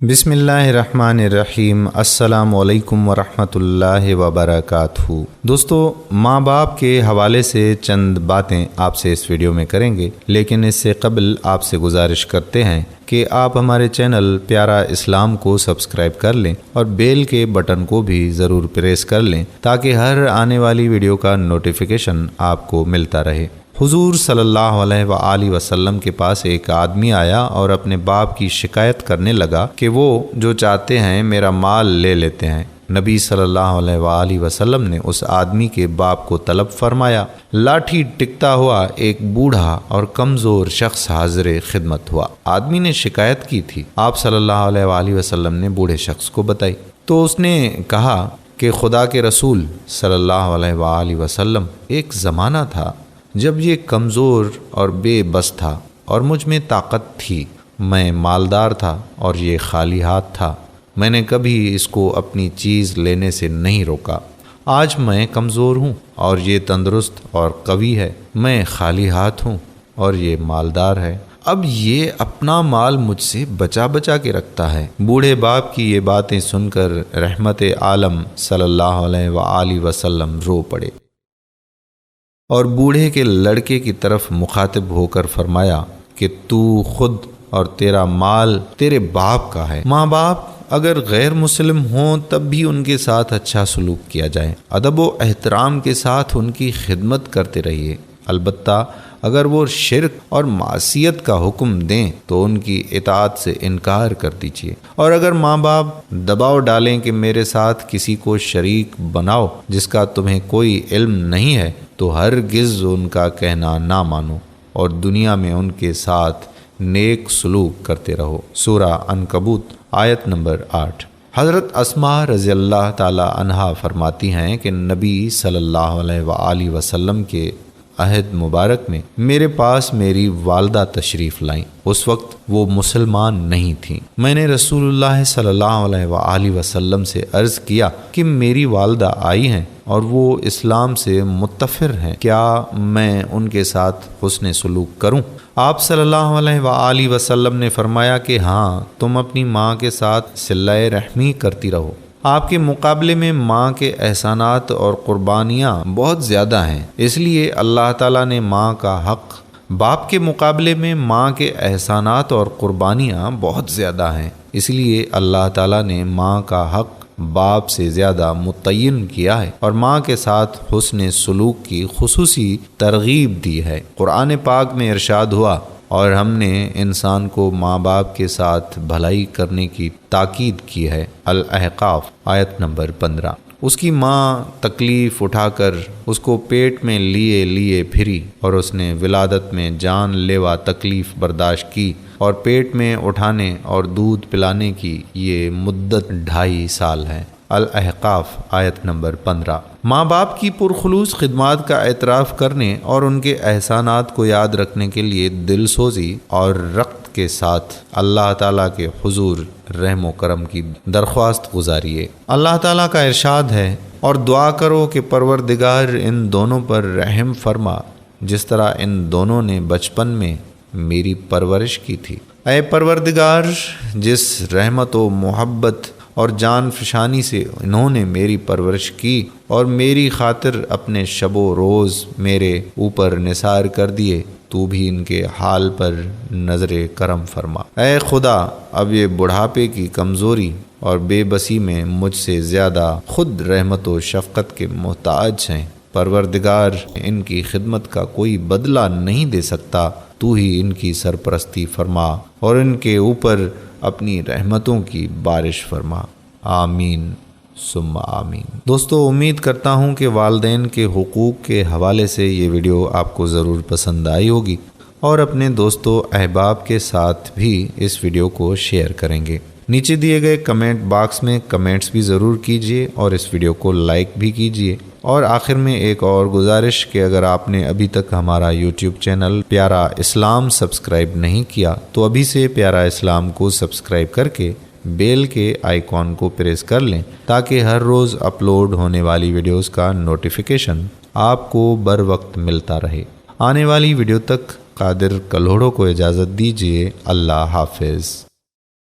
بسم اللہ الرحمن الرحیم۔ السلام علیکم ورحمۃ اللہ وبرکاتہ۔ دوستو، ماں باپ کے حوالے سے چند باتیں آپ سے اس ویڈیو میں کریں گے، لیکن اس سے قبل آپ سے گزارش کرتے ہیں کہ آپ ہمارے چینل پیارا اسلام کو سبسکرائب کر لیں اور بیل کے بٹن کو بھی ضرور پریس کر لیں تاکہ ہر آنے والی ویڈیو کا نوٹیفیکیشن آپ کو ملتا رہے۔ حضور صلی اللہ علیہ وآلہ وسلم کے پاس ایک آدمی آیا اور اپنے باپ کی شکایت کرنے لگا کہ وہ جو چاہتے ہیں میرا مال لے لیتے ہیں۔ نبی صلی اللہ علیہ وآلہ وسلم نے اس آدمی کے باپ کو طلب فرمایا۔ لاٹھی ٹکتا ہوا ایک بوڑھا اور کمزور شخص حاضر خدمت ہوا۔ آدمی نے شکایت کی تھی، آپ صلی اللہ علیہ وآلہ وسلم نے بوڑھے شخص کو بتائی تو اس نے کہا کہ خدا کے رسول صلی اللہ علیہ وآلہ وسلم، ایک زمانہ تھا جب یہ کمزور اور بے بس تھا اور مجھ میں طاقت تھی، میں مالدار تھا اور یہ خالی ہاتھ تھا، میں نے کبھی اس کو اپنی چیز لینے سے نہیں روکا۔ آج میں کمزور ہوں اور یہ تندرست اور قوی ہے، میں خالی ہاتھ ہوں اور یہ مالدار ہے، اب یہ اپنا مال مجھ سے بچا بچا کے رکھتا ہے۔ بوڑھے باپ کی یہ باتیں سن کر رحمت عالم صلی اللہ علیہ وآلہ وسلم رو پڑے اور بوڑھے کے لڑکے کی طرف مخاطب ہو کر فرمایا کہ تو خود اور تیرا مال تیرے باپ کا ہے۔ ماں باپ اگر غیر مسلم ہوں تب بھی ان کے ساتھ اچھا سلوک کیا جائے، ادب و احترام کے ساتھ ان کی خدمت کرتے رہیے، البتہ اگر وہ شرک اور معصیت کا حکم دیں تو ان کی اطاعت سے انکار کر دیجیے، اور اگر ماں باپ دباؤ ڈالیں کہ میرے ساتھ کسی کو شریک بناؤ جس کا تمہیں کوئی علم نہیں ہے تو ہرگز ان کا کہنا نہ مانو اور دنیا میں ان کے ساتھ نیک سلوک کرتے رہو۔ سورہ عنکبوت آیت نمبر 8۔ حضرت اسماء رضی اللہ تعالی عنہا فرماتی ہیں کہ نبی صلی اللہ علیہ وآلہ وسلم کے عہد مبارک میں میرے پاس میری والدہ تشریف لائیں، اس وقت وہ مسلمان نہیں تھیں۔ میں نے رسول اللہ صلی اللہ علیہ وآلہ وسلم سے عرض کیا کہ میری والدہ آئی ہیں اور وہ اسلام سے متفر ہیں، کیا میں ان کے ساتھ حسن سلوک کروں؟ آپ صلی اللہ علیہ وآلہ وسلم نے فرمایا کہ ہاں، تم اپنی ماں کے ساتھ صلہ رحمی کرتی رہو، آپ کے مقابلے میں ماں کے احسانات اور قربانیاں بہت زیادہ ہیں، اس لیے اللہ تعالیٰ نے ماں کا حق، باپ کے مقابلے میں ماں کے احسانات اور قربانیاں بہت زیادہ ہیں، اس لیے اللہ تعالیٰ نے ماں کا حق باپ سے زیادہ متعین کیا ہے اور ماں کے ساتھ حسن سلوک کی خصوصی ترغیب دی ہے۔ قرآن پاک میں ارشاد ہوا، اور ہم نے انسان کو ماں باپ کے ساتھ بھلائی کرنے کی تاکید کی ہے۔ الاحقاف آیت نمبر 15۔ اس کی ماں تکلیف اٹھا کر اس کو پیٹ میں لیے پھری اور اس نے ولادت میں جان لیوا تکلیف برداشت کی، اور پیٹ میں اٹھانے اور دودھ پلانے کی یہ مدت 2.5 سال ہے۔ الاحقاف آیت نمبر 15۔ ماں باپ کی پرخلوص خدمات کا اعتراف کرنے اور ان کے احسانات کو یاد رکھنے کے لیے دل سوزی اور رغبت کے ساتھ اللہ تعالیٰ کے حضور رحم و کرم کی درخواست گزاریے۔ اللہ تعالیٰ کا ارشاد ہے، اور دعا کرو کہ پروردگار ان دونوں پر رحم فرما جس طرح ان دونوں نے بچپن میں میری پرورش کی تھی۔ اے پروردگار، جس رحمت و محبت اور جان فشانی سے انہوں نے میری پرورش کی اور میری خاطر اپنے شب و روز میرے اوپر نثار کر دیے، تو بھی ان کے حال پر نظر کرم فرما۔ اے خدا، اب یہ بڑھاپے کی کمزوری اور بے بسی میں مجھ سے زیادہ خود رحمت و شفقت کے محتاج ہیں، پروردگار ان کی خدمت کا کوئی بدلہ نہیں دے سکتا، تو ہی ان کی سرپرستی فرما اور ان کے اوپر اپنی رحمتوں کی بارش فرما، آمین ثم آمین۔ دوستو، امید کرتا ہوں کہ والدین کے حقوق کے حوالے سے یہ ویڈیو آپ کو ضرور پسند آئی ہوگی اور اپنے دوستو احباب کے ساتھ بھی اس ویڈیو کو شیئر کریں گے۔ نیچے دیے گئے کمنٹ باکس میں کمنٹس بھی ضرور کیجیے اور اس ویڈیو کو لائک بھی کیجیے، اور آخر میں ایک اور گزارش کہ اگر آپ نے ابھی تک ہمارا یوٹیوب چینل پیارا اسلام سبسکرائب نہیں کیا تو ابھی سے پیارا اسلام کو سبسکرائب کر کے بیل کے آئیکن کو پریس کر لیں تاکہ ہر روز اپلوڈ ہونے والی ویڈیوز کا نوٹیفیکیشن آپ کو بر وقت ملتا رہے۔ آنے والی ویڈیو تک قادر کلوڑوں کو اجازت دیجیے۔ اللہ حافظ۔